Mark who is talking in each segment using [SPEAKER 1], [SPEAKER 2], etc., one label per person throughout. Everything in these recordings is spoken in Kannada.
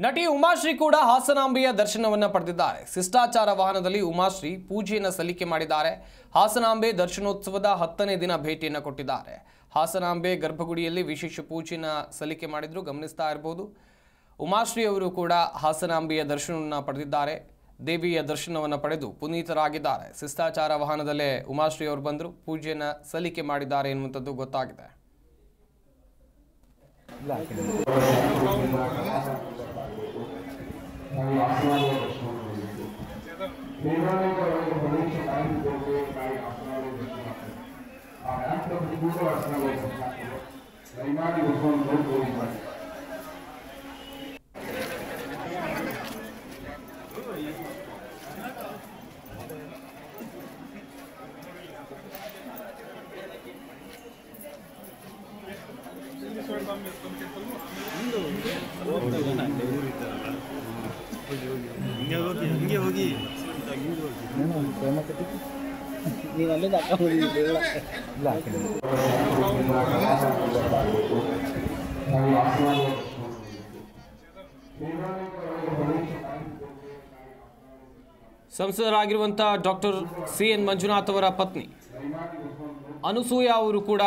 [SPEAKER 1] ನಟಿ ಉಮಾಶ್ರೀ ಕೂಡ ಹಾಸನಾಂಬೆಯ ದರ್ಶನವನ್ನ ಪಡೆದಿದ್ದಾರೆ. ಶಿಷ್ಟಾಚಾರ ವಾಹನದಲ್ಲಿ ಉಮಾಶ್ರೀ ಪೂಜೆಯನ್ನು ಸಲ್ಲಿಕೆ ಮಾಡಿದ್ದಾರೆ. ಹಾಸನಾಂಬೆ ದರ್ಶನೋತ್ಸವದ 10ನೇ ದಿನ ಭೇಟಿಯನ್ನು ಕೊಟ್ಟಿದ್ದಾರೆ. ಹಾಸನಾಂಬೆ ಗರ್ಭಗುಡಿಯಲ್ಲಿ ವಿಶೇಷ ಪೂಜೆಯನ್ನು ಸಲ್ಲಿಕೆ ಮಾಡಿದ್ರು ಗಮನಿಸ್ತಾ ಇರಬಹುದು. ಉಮಾಶ್ರೀ ಅವರು ಕೂಡ ಹಾಸನಾಂಬೆಯ ದರ್ಶನವನ್ನು ಪಡೆದಿದ್ದಾರೆ. ದೇವಿಯ ದರ್ಶನವನ್ನು ಪಡೆದು ಪುನೀತರಾಗಿದ್ದಾರೆ. ಶಿಷ್ಟಾಚಾರ ವಾಹನದಲ್ಲೇ ಉಮಾಶ್ರೀ ಅವರು ಬಂದರು, ಪೂಜೆಯನ್ನು ಸಲ್ಲಿಕೆ ಮಾಡಿದ್ದಾರೆ ಎನ್ನುವಂಥದ್ದು ಗೊತ್ತಾಗಿದೆ. ಸಂಸದರಾಗಿರುವಂತಹ ಡಾಕ್ಟರ್ CN ಮಂಜುನಾಥ್ ಅವರ ಪತ್ನಿ ಅನುಸೂಯ ಅವರು ಕೂಡ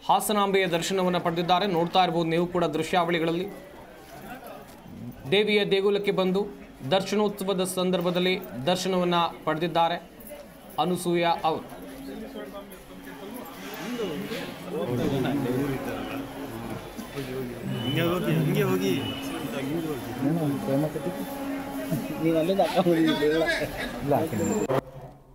[SPEAKER 1] ಹಾಸನಾಂಬೆಯ ದರ್ಶನವನ್ನು ಪಡೆದಿದ್ದಾರೆ. ನೋಡ್ತಾ ಇರಬಹುದು ನೀವು ಕೂಡ ದೃಶ್ಯಾವಳಿಗಳಲ್ಲಿ. ದೇವಿಯ ದೇಗುಲಕ್ಕೆ ಬಂದು ದರ್ಶನೋತ್ಸವದ ಸಂದರ್ಭದಲ್ಲಿ ದರ್ಶನವನ್ನು ಪಡೆದಿದ್ದಾರೆ ಅನುಸೂಯ ಅವರು.
[SPEAKER 2] ನೀನು